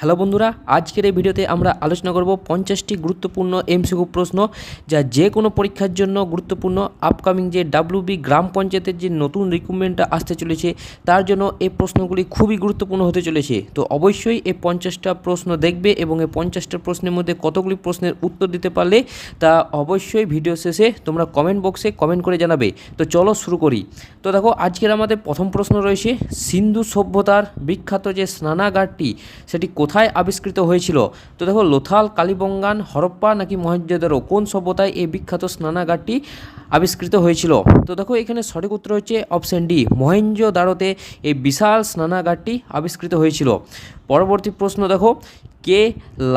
Hello বন্ধুরা, আজকের এই ভিডিওতে আমরা আলোচনা করব 50টি গুরুত্বপূর্ণ এমসিকিউ প্রশ্ন যা যে কোনো পরীক্ষার জন্য গুরুত্বপূর্ণ। আপকামিং যে ডাব্লিউবি গ্রাম পঞ্চায়েতের যে নতুন রিক্রুটমেন্টটা আসতে চলেছে তার জন্য এই প্রশ্নগুলি খুবই গুরুত্বপূর্ণ হতে চলেছে। তো অবশ্যই এই 50টা প্রশ্ন দেখবে এবং এই 50টা প্রশ্নের মধ্যে কতগুলি প্রশ্নের উত্তর দিতে পারলে তা অবশ্যই ভিডিও শেষে তোমরা কমেন্ট বক্সে কমেন্ট করে জানাবে। তো চলো শুরু করি। তো দেখো, আজকের আমাদের প্রথম প্রশ্ন রয়েছে, সিন্ধু সভ্যতার বিখ্যাত যে স্নানাগারটি সেটি কোথায় আবিষ্কৃত হয়েছিল? তো দেখো, লোথাল, কালিবঙ্গান, হরপ্পা নাকি মহেঞ্জোদারো, কোন সভ্যতায় এই বিখ্যাত স্নানাগারটি আবিষ্কৃত হয়েছিল? তো দেখো, এখানে সঠিক উত্তর হচ্ছে অপশন ডি, মহেঞ্জোদারোতে এই বিশাল স্নানাগারটি আবিষ্কৃত হয়েছিল। পরবর্তী প্রশ্ন দেখো, কে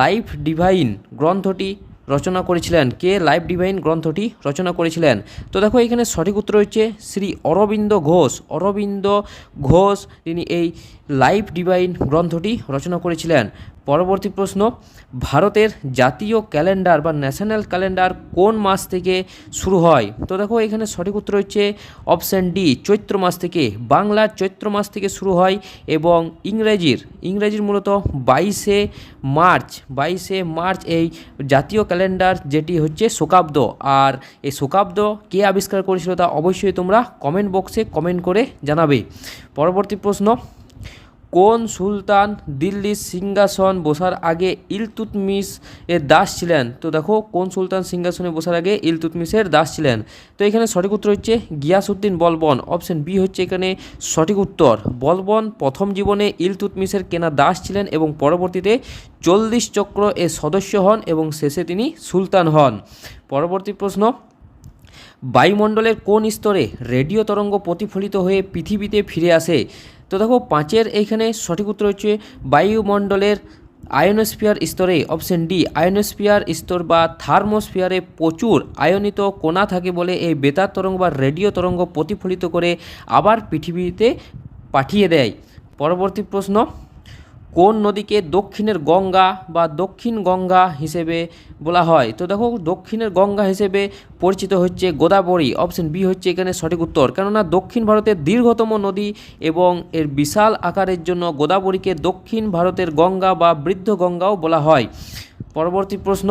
লাইফ ডিভাইন গ্রন্থটি রচনা করেছিলেন? কে লাইফ ডিভাইন গ্রন্থটি রচনা করেছিলেন? তো দেখো, এখানে সঠিক উত্তর হচ্ছে শ্রী অরবিন্দ ঘোষ। অরবিন্দ ঘোষ তিনি এই লাইফ ডিভাইন গ্রন্থটি রচনা করেছিলেন। পরবর্তী প্রশ্ন, ভারতের জাতীয় ক্যালেন্ডার বা ন্যাশনাল ক্যালেন্ডার কোন মাস থেকে শুরু হয়? তো দেখো, এখানে সঠিক উত্তর হচ্ছে অপশান ডি, চৈত্র মাস থেকে। বাংলার চৈত্র মাস থেকে শুরু হয় এবং ইংরেজির মূলত 22শে মার্চ এই জাতীয় ক্যালেন্ডার, যেটি হচ্ছে শকাব্দ। আর এই শকাব্দ কে আবিষ্কার করেছিল তা অবশ্যই তোমরা কমেন্ট বক্সে কমেন্ট করে জানাবে। পরবর্তী প্রশ্ন, কোন সুলতান দিল্লির সিংহাসন বসার আগে ইলতুৎমিশ এর দাস ছিলেন? তো দেখো, কোন সুলতান সিংহাসনে বসার আগে ইলতুৎমিশের দাস ছিলেন? তো এখানে সঠিক উত্তর হচ্ছে গিয়াসউদ্দিন বলবন। অপশন বি হচ্ছে এখানে সঠিক উত্তর। বলবন প্রথম জীবনে ইলতুৎমিশের কেনা দাস ছিলেন এবং পরবর্তীতে 40 চক্র এর সদস্য হন এবং শেষে তিনি সুলতান হন। পরবর্তী প্রশ্ন, বায়ুমণ্ডলের কোন স্তরে রেডিও তরঙ্গ প্রতিফলিত হয়ে পৃথিবীতে ফিরে আসে? তো দেখো, 5-এর এইখানে সঠিক উত্তর হচ্ছে বায়ুমণ্ডলের আয়োনোস্ফিয়ার স্তরে। অপশন ডি, আয়োনোস্ফিয়ার স্তর বা থার্মোস্ফিয়ারে প্রচুর আয়নিত কণা থাকে বলে এই বেতার তরঙ্গ বা রেডিও তরঙ্গ প্রতিফলিত করে আবার পৃথিবীতে পাঠিয়ে দেয়। পরবর্তী প্রশ্ন, কোন নদীকে দক্ষিণের গঙ্গা বা দক্ষিণ গঙ্গা হিসেবে বলা হয়? তো দেখো, দক্ষিণের গঙ্গা হিসেবে পরিচিত হচ্ছে গোদাবরী। অপশন বি হচ্ছে এখানে সঠিক উত্তর, কেননা দক্ষিণ ভারতের দীর্ঘতম নদী এবং এর বিশাল আকারের জন্য গোদাবরীকে দক্ষিণ ভারতের গঙ্গা বা বৃদ্ধ গঙ্গাও বলা হয়। পরবর্তী প্রশ্ন,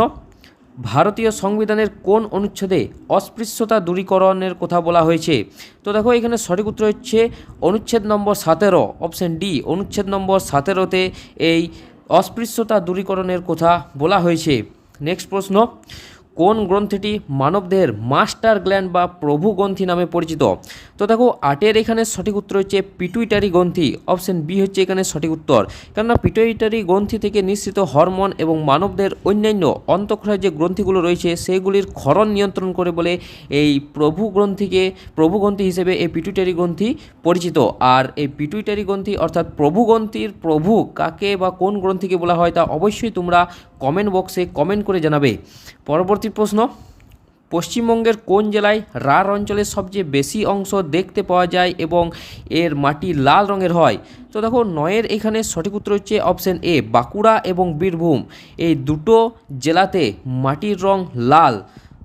ভারতীয় সংবিধানের কোন অনুচ্ছেদে অস্পৃশ্যতা দূরীকরণের কথা বলা হয়েছে? তো দেখো, এখানে সঠিক উত্তর হচ্ছে অনুচ্ছেদ নম্বর 17। অপশন ডি, অনুচ্ছেদ নম্বর 17তে এই অস্পৃশ্যতা দূরীকরণের কথা বলা হয়েছে। নেক্সট প্রশ্ন, কোন গ্রন্থিটি মানবদেহের মাস্টার গ্ল্যান্ড বা প্রভু গ্রন্থি নামে পরিচিত? তো দেখো, 8-এর এখানে সঠিক উত্তর হচ্ছে পিটুইটারি গ্রন্থি। অপশন বি হচ্ছে এখানে সঠিক উত্তর, কেননা পিটুইটারি গ্রন্থি থেকে নিঃসৃত হরমোন এবং মানবদেহের অন্যান্য অন্তঃক্ষয়ের যে গ্রন্থিগুলো রয়েছে সেগুলির ক্ষরণ নিয়ন্ত্রণ করে বলে এই প্রভু গ্রন্থি হিসেবে এই পিটুইটারি গ্রন্থি পরিচিত। আর এই পিটুইটারি গ্রন্থি অর্থাৎ প্রভু গ্রন্থির প্রভু কাকে বা কোন গ্রন্থিকে বলা হয় তা অবশ্যই তোমরা কমেন্ট বক্সে কমেন্ট করে জানাবে। পরবর্তী প্রশ্ন, পশ্চিমবঙ্গের কোন জেলায় রাঢ় অঞ্চলের সবচেয়ে বেশি অংশ দেখতে পাওয়া যায় এবং এর মাটি লাল রঙের হয়? তো দেখো, 9-এর এখানে সঠিক উত্তর হচ্ছে অপশন এ, বাঁকুড়া এবং বীরভূম এই দুটো জেলাতে মাটির রং লাল।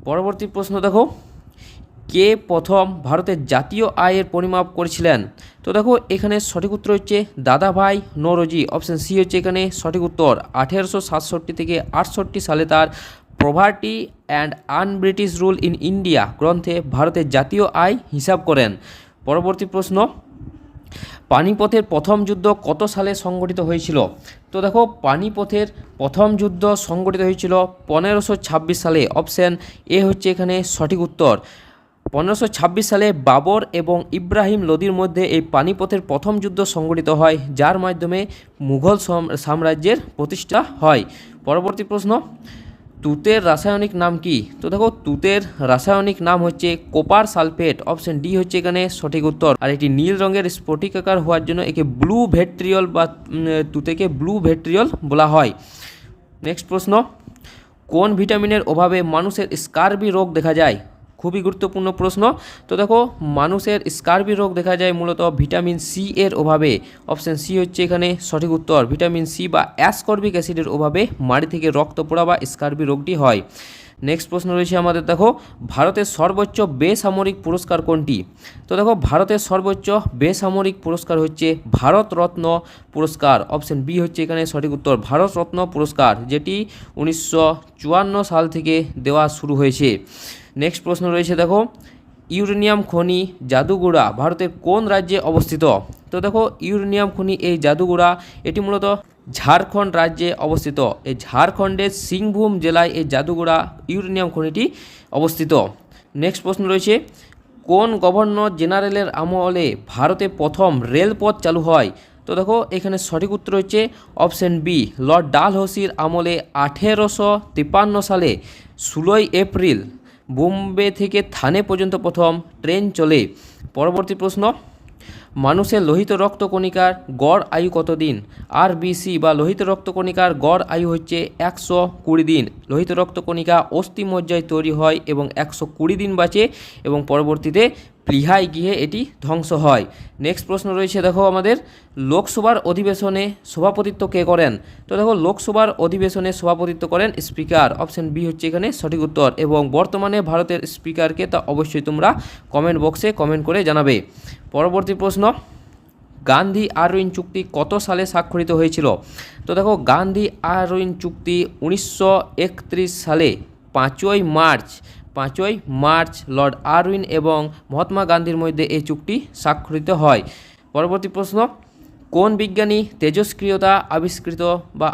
পরবর্তী প্রশ্ন দেখো, কে প্রথম ভারতের জাতীয় আয়ের পরিমাপ করেছিলেন? তো দেখো, এখানে সঠিক উত্তর হচ্ছে দাদাভাই নওরোজি। অপশন সি হচ্ছে এখানে সঠিক উত্তর। 1867 থেকে 68 সালে তার poverty and un-British rule in India গ্রন্থে ভারতের জাতীয় আয় হিসাব করেন। পরবর্তী প্রশ্ন, পানিপথের প্রথম যুদ্ধ কত সালে সংগঠিত হয়েছিল? তো দেখো, পানিপথের প্রথম যুদ্ধ সংগঠিত হয়েছিল 1526 সালে। অপশন এ হচ্ছে এখানে সঠিক উত্তর। 1526 সালে বাবর এবং ইব্রাহিম লোদির মধ্যে এই পানিপথের প্রথম যুদ্ধ সংগঠিত হয়, যার মাধ্যমে মুঘল সাম্রাজ্যের প্রতিষ্ঠা হয়। পরবর্তী প্রশ্ন, তুতের রাসায়নিক নাম কি? তো দেখো, তুতের রাসায়নিক নাম হচ্ছে কপার সালফেট। অপশন ডি হচ্ছে এখানে সঠিক উত্তর। আর এটি নীল রঙের স্ফটিকাকার হওয়ার জন্য একে ব্লু ভেট্রিয়ল বা তুতেকে ব্লু ভেট্রিয়ল বলা হয়। নেক্সট প্রশ্ন, কোন ভিটামিনের অভাবে মানুষের স্কারবি রোগ দেখা যায়? খুবই গুরুত্বপূর্ণ প্রশ্ন। তো দেখো মানুষের স্কার্বি রোগ দেখা যায় মূলত ভিটামিন সি এর অভাবে। অপশন সি হচ্ছে এখানে সঠিক উত্তর। ভিটামিন সি বা অ্যাসকর্বিক অ্যাসিডের অভাবে মাড়ি থেকে রক্ত পড়া বা স্কার্বি রোগটি হয়। নেক্সট প্রশ্ন রয়েছে আমাদের, দেখো ভারতের সর্বোচ্চ বেসামরিক পুরস্কার কোনটি? তো দেখো ভারতের সর্বোচ্চ বেসামরিক পুরস্কার হচ্ছে ভারত রত্ন পুরস্কার। অপশন বি হচ্ছে এখানে সঠিক উত্তর, ভারত রত্ন পুরস্কার, যেটি 1954 সাল থেকে দেওয়া শুরু হয়েছে। নেক্সট প্রশ্ন রয়েছে, দেখো ইউরেনিয়াম খনি জাদুগুড়া ভারতের কোন রাজ্যে অবস্থিত? তো দেখো ইউরেনিয়াম খনি এই জাদুগুড়া এটি মূলত ঝাড়খণ্ড রাজ্যে অবস্থিত। এই ঝাড়খণ্ডের সিংভূম জেলায় এই জাদুগুড়া ইউরেনিয়াম খনিটি অবস্থিত। নেক্সট প্রশ্ন রয়েছে, কোন গভর্নর জেনারেলের আমলে ভারতে প্রথম রেলপথ চালু হয়? তো দেখো এখানে সঠিক উত্তর হচ্ছে অপশন বি, লর্ড ডালহৌসির আমলে 1853 সালে 16 এপ্রিল বোম্বে থেকে থানে পর্যন্ত প্রথম ট্রেন চলে। পরবর্তী প্রশ্ন, মানুষের লোহিত রক্তকণিকার গড় আয়ু কতদিন? আরবিসি বা লোহিত রক্তকণিকার গড় আয়ু হচ্ছে 120 দিন। লোহিত রক্তকণিকা অস্থিমজ্জায় তৈরি হয় এবং 120 দিন বাঁচে এবং পরবর্তীতে প্লীহায় গিয়ে এটি ধ্বংস হয়। নেক্সট প্রশ্ন রয়েছে, দেখো আমাদের লোকসভার অধিবেশনে সভাপতিত্ব কে করেন? তো দেখো লোকসভার অধিবেশনে সভাপতিত্ব করেন স্পিকার। অপশন বি হচ্ছে এখানে সঠিক উত্তর। এবং বর্তমানে ভারতের স্পিকারকে তা অবশ্যই তোমরা কমেন্ট বক্সে কমেন্ট করে জানাবে। পরবর্তী প্রশ্ন, গান্ধী আরউইন চুক্তি কত সালে স্বাক্ষরিত হয়েছিল? তো দেখো গান্ধী আরউইন চুক্তি 1931 সালে 5ই মার্চ লর্ড আরউইন এবং মহাত্মা গান্ধীর মধ্যে এই চুক্তি স্বাক্ষরিত হয়। পরবর্তী প্রশ্ন, কোন বিজ্ঞানী তেজস্ক্রিয়তা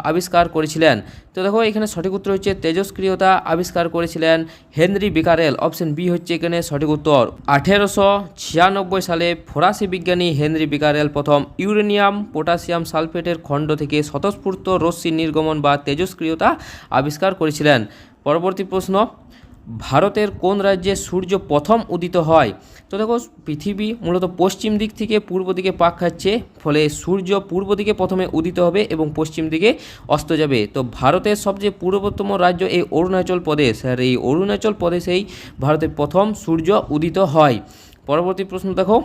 আবিষ্কার করেছিলেন? তো দেখো এখানে সঠিক উত্তর হচ্ছে তেজস্ক্রিয়তা আবিষ্কার করেছিলেন হেনরি বেকারেল। অপশন বি হচ্ছে এখানে সঠিক উত্তর। 1896 সালে ফরাসি বিজ্ঞানী হেনরি বেকারেল প্রথম ইউরেনিয়াম পটাশিয়াম সালফেটের খণ্ড থেকে স্বতঃস্ফূর্ত রশ্মি নির্গমন বা তেজস্ক্রিয়তা আবিষ্কার করেছিলেন। পরবর্তী প্রশ্ন, ভারতের কোন রাজ্যে সূর্য প্রথম উদিত হয়? তো দেখো পৃথিবী মূলত পশ্চিম দিক থেকে পূর্ব দিকে পাক খাচ্ছে, ফলে সূর্য পূর্ব দিকে প্রথমে উদিত হবে এবং পশ্চিম দিকে অস্ত যাবে। তো ভারতের সবচেয়ে পূর্বতম রাজ্য এই অরুণাচল প্রদেশ, আর এই অরুণাচল প্রদেশেই ভারতের প্রথম সূর্য উদিত হয়। পরবর্তী প্রশ্ন, দেখো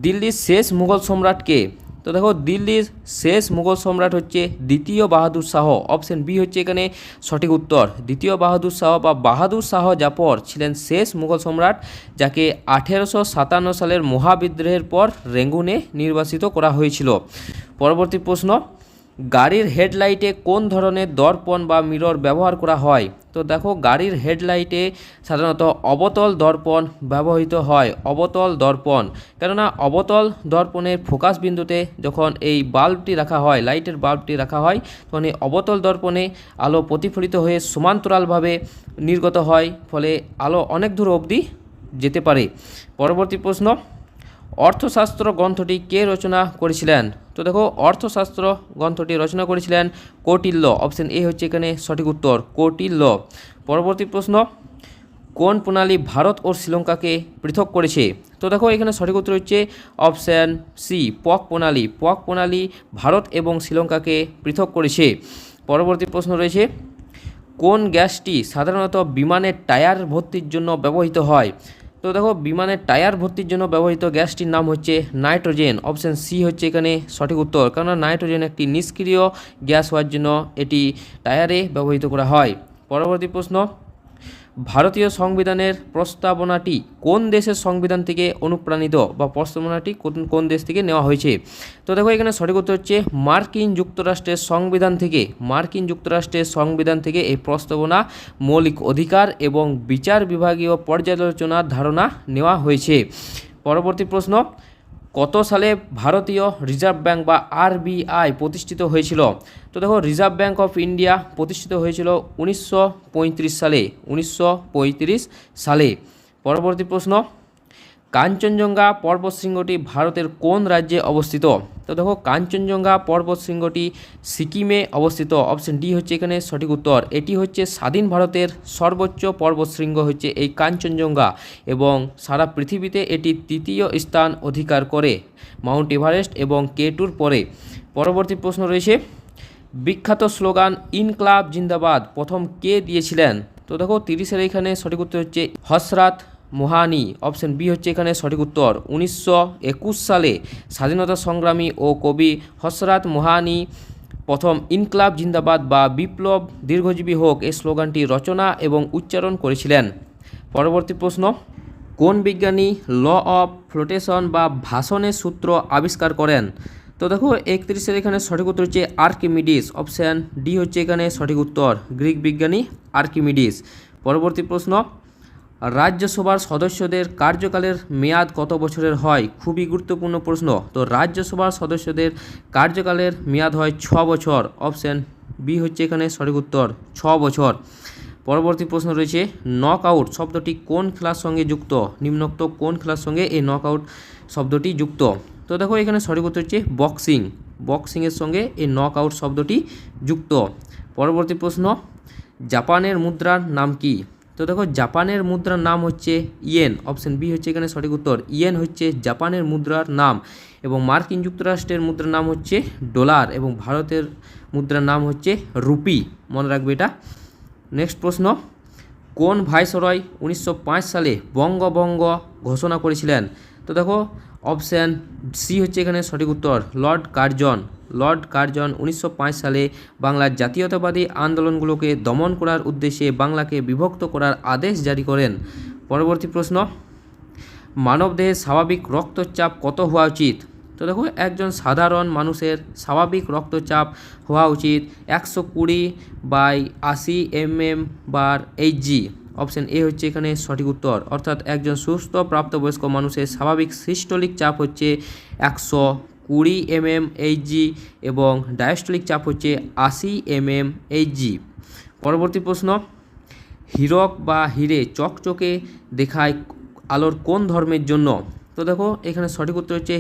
দিল্লির শেষ মুঘল সম্রাট কে? তো দেখো দিল্লির শেষ মুঘল সম্রাট হচ্ছে দ্বিতীয় বাহাদুর শাহ। অপশন বি হচ্ছে এখানে সঠিক উত্তর। দ্বিতীয় বাহাদুর শাহ বা বাহাদুর শাহ জাফর ছিলেন শেষ মুঘল সম্রাট, যাকে 1857 সালের মহাবিদ্রোহের পর রেঙ্গুনে নির্বাসিত করা হয়েছিল। পরবর্তী প্রশ্ন, গাড়ির হেডলাইটে কোন ধরনের দর্পণ বা মিরর ব্যবহার করা হয়? তো দেখো গাড়ির হেডলাইটে সাধারণত অবতল দর্পণ ব্যবহৃত হয়। অবতল দর্পণ, কেননা অবতল দর্পণের ফোকাস বিন্দুতে যখন এই বাল্বটি রাখা হয়, লাইটের বাল্বটি রাখা হয়, তখন এই অবতল দর্পণে আলো প্রতিফলিত হয়ে সমান্তরালভাবে নির্গত হয়, ফলে আলো অনেক দূর অবধি যেতে পারে। পরবর্তী প্রশ্ন, অর্থশাস্ত্র গ্রন্থটি কে রচনা করেছিলেন? তো দেখো অর্থশাস্ত্র গ্রন্থটি রচনা করেছিলেন কৌটিল্য। অপশন এ হচ্ছে এখানে সঠিক উত্তর, কৌটিল্য। পরবর্তী প্রশ্ন, কোন প্রণালী ভারত ও শ্রীলঙ্কাকে পৃথক করেছে? তো দেখো এখানে সঠিক উত্তর হচ্ছে অপশন সি, পক প্রণালী। পক প্রণালী ভারত এবং শ্রীলঙ্কাকে পৃথক করেছে। পরবর্তী প্রশ্ন রয়েছে, কোন গ্যাসটি সাধারণত বিমানের টায়ার ভর্তির জন্য ব্যবহৃত হয়? তো দেখো বিমানের টায়ার ভর্তির জন্য ব্যবহৃত গ্যাসটির নাম হচ্ছে নাইট্রোজেন। অপশন সি হচ্ছে এখানে সঠিক উত্তর, কারণ নাইট্রোজেন একটি নিষ্ক্রিয় গ্যাস হওয়ার জন্য এটি টায়ারে ব্যবহৃত করা হয়। পরবর্তী প্রশ্ন, ভারতীয় সংবিধানের প্রস্তাবনাটি কোন দেশের সংবিধান থেকে অনুপ্রাণিত বা প্রস্তাবনাটি কোন দেশ থেকে নেওয়া হয়েছে? তো দেখো এখানে সঠিক উত্তর হচ্ছে মার্কিন যুক্তরাষ্ট্রের সংবিধান থেকে। মার্কিন যুক্তরাষ্ট্রের সংবিধান থেকে এই প্রস্তাবনা মৌলিক অধিকার এবং বিচার বিভাগীয় পর্যালোচনার ধারণা নেওয়া হয়েছে। পরবর্তী প্রশ্ন, কত সালে ভারতীয় রিজার্ভ ব্যাঙ্ক বা আরবিআই প্রতিষ্ঠিত হয়েছিল? তো দেখো রিজার্ভ ব্যাঙ্ক অফ ইন্ডিয়া প্রতিষ্ঠিত হয়েছিল 1935 সালে। 1935 সালে। পরবর্তী প্রশ্ন, কাঞ্চনজঙ্ঘা পর্বতশৃঙ্গটি ভারতের কোন রাজ্যে অবস্থিত? তো দেখো কাঞ্চনজঙ্ঘা পর্বতশৃঙ্গটি সিকিমে অবস্থিত। অপশন ডি হচ্ছে এখানে সঠিক উত্তর। এটি হচ্ছে স্বাধীন ভারতের সর্বোচ্চ পর্বতশৃঙ্গ হচ্ছে এই কাঞ্চনজঙ্ঘা, এবং সারা পৃথিবীতে এটি তৃতীয় স্থান অধিকার করে মাউন্ট এভারেস্ট এবং কেটুর পরে। পরবর্তী প্রশ্ন রয়েছে, বিখ্যাত স্লোগান ইনকলাব জিন্দাবাদ প্রথম কে দিয়েছিলেন? তো দেখো 30-এর এখানে সঠিক উত্তর হচ্ছে হযরত মোহানি, অপশন বি হচ্ছে এখানে সঠিক উত্তর। 1921 সালে স্বাধীনতা সংগ্রামী ও কবি হসরত মোহানি প্রথম ইনকলাব জিন্দাবাদ বা বিপ্লব দীর্ঘজীবী হোক এই স্লোগানটি রচনা এবং উচ্চারণ করেছিলেন। পরবর্তী প্রশ্ন, কোন বিজ্ঞানী ল অফ ফ্লোটেশন বা ভাষণের সূত্র আবিষ্কার করেন? তো দেখো 31-এর এখানে সঠিক উত্তর হচ্ছে আর্কিমিডিস, অপশান ডি হচ্ছে এখানে সঠিক উত্তর, গ্রিক বিজ্ঞানী আর্কিমিডিস। পরবর্তী প্রশ্ন, রাজ্যসভার সদস্যদের কার্যকালের মেয়াদ কত বছরের হয়? খুবই গুরুত্বপূর্ণ প্রশ্ন। তো রাজ্যসভার সদস্যদের কার্যকালের মেয়াদ হয় 6 বছর, অপশান বি হচ্ছে এখানে সঠিক উত্তর, 6 বছর। পরবর্তী প্রশ্ন রয়েছে, নক আউট শব্দটি কোন খেলার সঙ্গে যুক্ত? নিম্নোক্ত কোন খেলার সঙ্গে এই নক আউট শব্দটি যুক্ত? তো দেখো এখানে সঠিক উত্তর হচ্ছে বক্সিং, বক্সিংয়ের সঙ্গে এই নক আউট শব্দটি যুক্ত। পরবর্তী প্রশ্ন, জাপানের মুদ্রার নাম কি? তো দেখো জাপানের মুদ্রার নাম হচ্ছে ইয়েন, অপশন বি হচ্ছে এখানে সঠিক উত্তর, ইয়েন হচ্ছে জাপানের মুদ্রার নাম। এবং মার্কিন যুক্তরাষ্ট্রের মুদ্রার নাম হচ্ছে ডলার এবং ভারতের মুদ্রার নাম হচ্ছে রুপি, মনে রাখবে এটা। নেক্সট প্রশ্ন, কোন ভাইসরয় 1905 সালে বঙ্গভঙ্গ ঘোষণা করেছিলেন? তো দেখো অপশান সি হচ্ছে এখানে সঠিক উত্তর, লর্ড কার্জন। লর্ড কার্জন 1905 সালে বাংলার জাতীয়তাবাদী আন্দোলনগুলোকে দমন করার উদ্দেশ্যে বাংলাকে বিভক্ত করার আদেশ জারি করেন। পরবর্তী প্রশ্ন, মানবদেহের স্বাভাবিক রক্তচাপ কত হওয়া উচিত? তো দেখো একজন সাধারণ মানুষের স্বাভাবিক রক্তচাপ হওয়া উচিত 120/80 mm/Hg, অপশান এ হচ্ছে এখানে সঠিক উত্তর। অর্থাৎ একজন সুস্থ প্রাপ্তবয়স্ক মানুষের স্বাভাবিক সিস্টোলিক চাপ হচ্ছে 120 mm/Hg এবং ডায়াস্টোলিক চাপ হচ্ছে 80 mm/Hg। পরবর্তী প্রশ্ন, হীরক বা হীরে চকচকে দেখায় আলোর কোন ধর্মের জন্য? তো দেখো এখানে সঠিক উত্তর হচ্ছে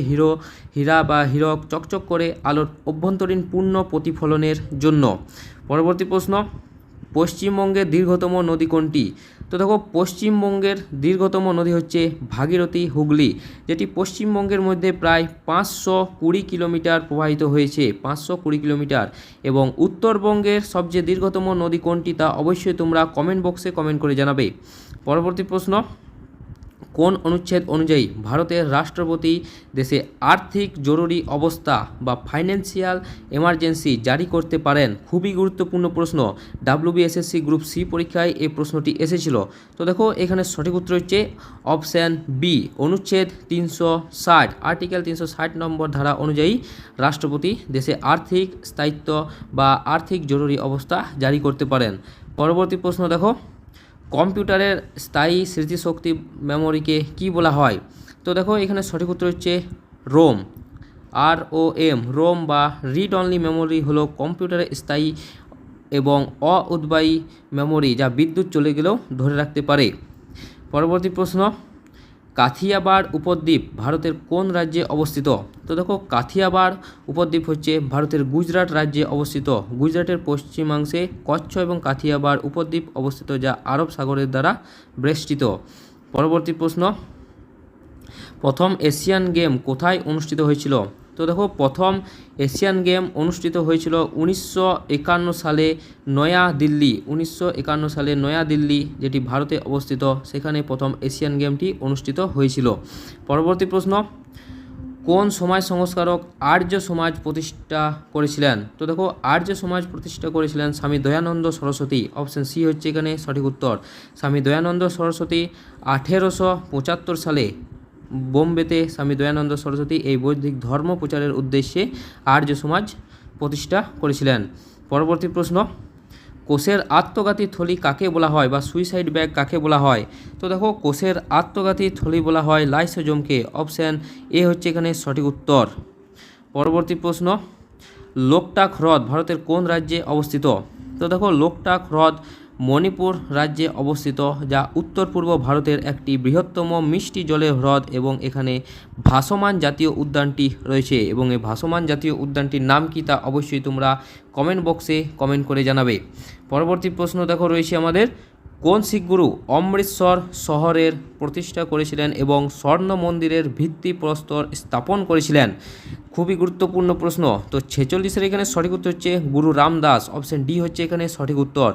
হীরা বা হীরক চকচক করে আলোর অভ্যন্তরীণ পূর্ণ প্রতিফলনের জন্য। পরবর্তী প্রশ্ন, পশ্চিমবঙ্গের দীর্ঘতম নদী কোনটি? তো দেখো পশ্চিমবঙ্গের দীর্ঘতম নদী হচ্ছে ভাগীরথী হুগলি, যেটি পশ্চিমবঙ্গের মধ্যে প্রায় 520 কিলোমিটার প্রবাহিত হয়েছে, 520 কিলোমিটার। এবং উত্তরবঙ্গের সবচেয়ে দীর্ঘতম নদী কোনটি তা অবশ্যই তোমরা কমেন্ট বক্সে কমেন্ট করে জানাবে। পরবর্তী প্রশ্ন, কোন অনুচ্ছেদ অনুযায়ী ভারতের রাষ্ট্রপতি দেশে আর্থিক জরুরি অবস্থা বা ফাইন্যান্সিয়াল এমার্জেন্সি জারি করতে পারেন? খুবই গুরুত্বপূর্ণ প্রশ্ন, WBSSC গ্রুপ সি পরীক্ষায় এই প্রশ্নটি এসেছিল। তো দেখো এখানে সঠিক উত্তর হচ্ছে অপশান বি, অনুচ্ছেদ 360, আর্টিকেল 360 নম্বর ধারা অনুযায়ী রাষ্ট্রপতি দেশে আর্থিক স্থায়িত্ব বা আর্থিক জরুরি অবস্থা জারি করতে পারেন। পরবর্তী প্রশ্ন দেখো, কম্পিউটারের স্থায়ী স্মৃতিশক্তি মেমোরিকে কি বলা হয়? তো দেখো এখানে সঠিক উত্তর হচ্ছে রোম, ROM, রোম বা রিড অনলি মেমোরি হলো কম্পিউটারের স্থায়ী এবং অউদ্বায়ী মেমোরি যা বিদ্যুৎ চলে গেলেও ধরে রাখতে পারে। পরবর্তী প্রশ্ন, কাথিয়াবাড় উপদ্বীপ ভারতের কোন রাজ্যে অবস্থিত? তো দেখো কাথিয়াবাড় উপদ্বীপ হচ্ছে ভারতের গুজরাট রাজ্যে অবস্থিত। গুজরাটের পশ্চিমাংশে কচ্ছ এবং কাথিয়াবাড় উপদ্বীপ অবস্থিত, যা আরব সাগরের দ্বারা বেষ্টিত। পরবর্তী প্রশ্ন, প্রথম এশিয়ান গেম কোথায় অনুষ্ঠিত হয়েছিল? তো দেখো প্রথম এশিয়ান গেম অনুষ্ঠিত হয়েছিল 1951 সালে নয়াদিল্লি, 1951 সালে নয়াদিল্লি যেটি ভারতে অবস্থিত, সেখানে প্রথম এশিয়ান গেমটি অনুষ্ঠিত হয়েছিল। পরবর্তী প্রশ্ন, কোন সমাজ সংস্কারক আর্য সমাজ প্রতিষ্ঠা করেছিলেন? তো দেখো আর্য সমাজ প্রতিষ্ঠা করেছিলেন স্বামী দয়ানন্দ সরস্বতী, অপশান সি হচ্ছে এখানে সঠিক উত্তর। স্বামী দয়ানন্দ সরস্বতী 1875 সালে বোম্বেতে স্বামী দয়ানন্দ সরস্বতী এই বৈদিক ধর্ম প্রচারের উদ্দেশ্যে আর্য সমাজ প্রতিষ্ঠা করেছিলেন। পরবর্তী প্রশ্ন, কোষের আত্মঘাতী থলি কাকে বলা হয় বা সুইসাইড ব্যাগ কাকে বলা হয়? তো দেখো কোষের আত্মঘাতী থলি বলা হয় লাইসোজোমকে, অপশান এ হচ্ছে এখানে সঠিক উত্তর। পরবর্তী প্রশ্ন, লোকটাক হ্রদ ভারতের কোন রাজ্যে অবস্থিত? তো দেখো লোকটাক হ্রদ মণিপুর রাজ্যে অবস্থিত, যা উত্তর পূর্ব ভারতের একটি বৃহত্তম মিষ্টি জলের হ্রদ এবং এখানে ভাসমান জাতীয় উদ্যানটি রয়েছে। এবং এই ভাসমান জাতীয় উদ্যানটির নাম কি তা অবশ্যই তোমরা কমেন্ট বক্সে কমেন্ট করে জানাবে। পরবর্তী প্রশ্ন দেখো রয়েছে আমাদের, কোন শিখ গুরু অমৃতসর শহরের প্রতিষ্ঠা করেছিলেন এবং স্বর্ণ মন্দিরের ভিত্তিপ্রস্তর স্থাপন করেছিলেন? খুবই গুরুত্বপূর্ণ প্রশ্ন। তো 46-এর এখানে সঠিক উত্তর হচ্ছে গুরু রামদাস, অপশান ডি হচ্ছে এখানে সঠিক উত্তর।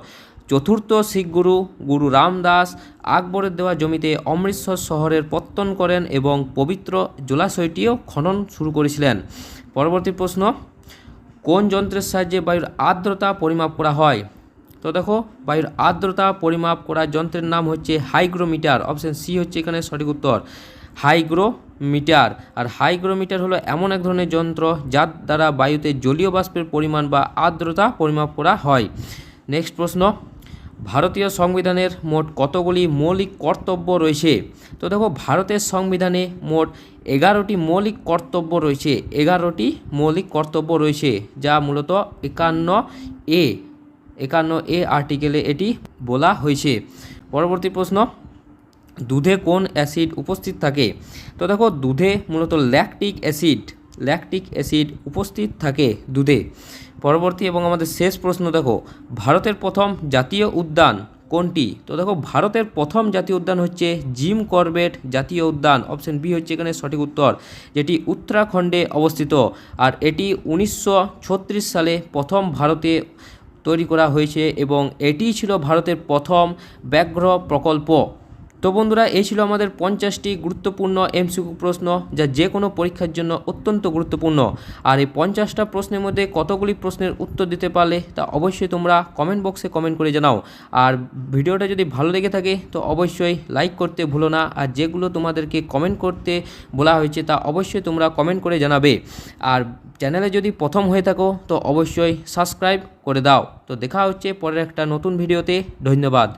চতুর্থ শিখ গুরু গুরু রামদাস আকবরের দেওয়া জমিতে অমৃতসর শহরের পত্তন করেন এবং পবিত্র জলাশয়টিও খনন শুরু করেছিলেন। পরবর্তী প্রশ্ন, কোন যন্ত্রের সাহায্যে বায়ুর আর্দ্রতা পরিমাপ করা হয়? তো দেখো, বায়ুর আর্দ্রতা পরিমাপ করার যন্ত্রের নাম হচ্ছে হাইগ্রোমিটার। অপশন সি হচ্ছে এখানে সঠিক উত্তর, হাইগ্রোমিটার। আর হাইগ্রোমিটার হলো এমন এক ধরনের যন্ত্র যার দ্বারা বায়ুতে জলীয় বাষ্পের পরিমাণ বা আর্দ্রতা পরিমাপ করা হয়। নেক্সট প্রশ্ন, ভারতীয় সংবিধানের মোট কতগুলি মৌলিক কর্তব্য রয়েছে? তো দেখো, ভারতের সংবিধানে মোট 11টি মৌলিক কর্তব্য রয়েছে। 11টি মৌলিক কর্তব্য রয়েছে, যা মূলত 51A আর্টিকেলে এটি বলা হয়েছে। পরবর্তী প্রশ্ন, দুধে কোন অ্যাসিড উপস্থিত থাকে? তো দেখো, দুধে মূলত ল্যাকটিক অ্যাসিড উপস্থিত থাকে দুধে। পরবর্তী এবং আমাদের শেষ প্রশ্ন দেখো, ভারতের প্রথম জাতীয় উদ্যান কোনটি? তো দেখো, ভারতের প্রথম জাতীয় উদ্যান হচ্ছে জিম করবেট জাতীয় উদ্যান। অপশন বি হচ্ছে এখানে সঠিক উত্তর, যেটি উত্তরাখণ্ডে অবস্থিত। আর এটি 1936 সালে প্রথম ভারতে তৈরি করা হয়েছে এবং এটিই ছিল ভারতের প্রথম ব্যাঘ্র প্রকল্প। তো বন্ধুরা, এই ছিল আমাদের 50টি গুরুত্বপূর্ণ এমসিকিউ প্রশ্ন, যা যে কোনো পরীক্ষার জন্য অত্যন্ত গুরুত্বপূর্ণ। আর এই 50টা প্রশ্নের মধ্যে কতগুলি প্রশ্নের উত্তর দিতে পারলে তা অবশ্যই তোমরা কমেন্ট বক্সে কমেন্ট করে জানাও। আর ভিডিওটা যদি ভালো লেগে থাকে তো অবশ্যই লাইক করতে ভুলো না। আর যেগুলো তোমাদেরকে কমেন্ট করতে বলা হয়েছে তা অবশ্যই তোমরা কমেন্ট করে জানাবে। আর চ্যানেলে যদি প্রথম হয়ে থাকো তো অবশ্যই সাবস্ক্রাইব করে দাও। তো দেখা হচ্ছে পরের একটা নতুন ভিডিওতে। ধন্যবাদ।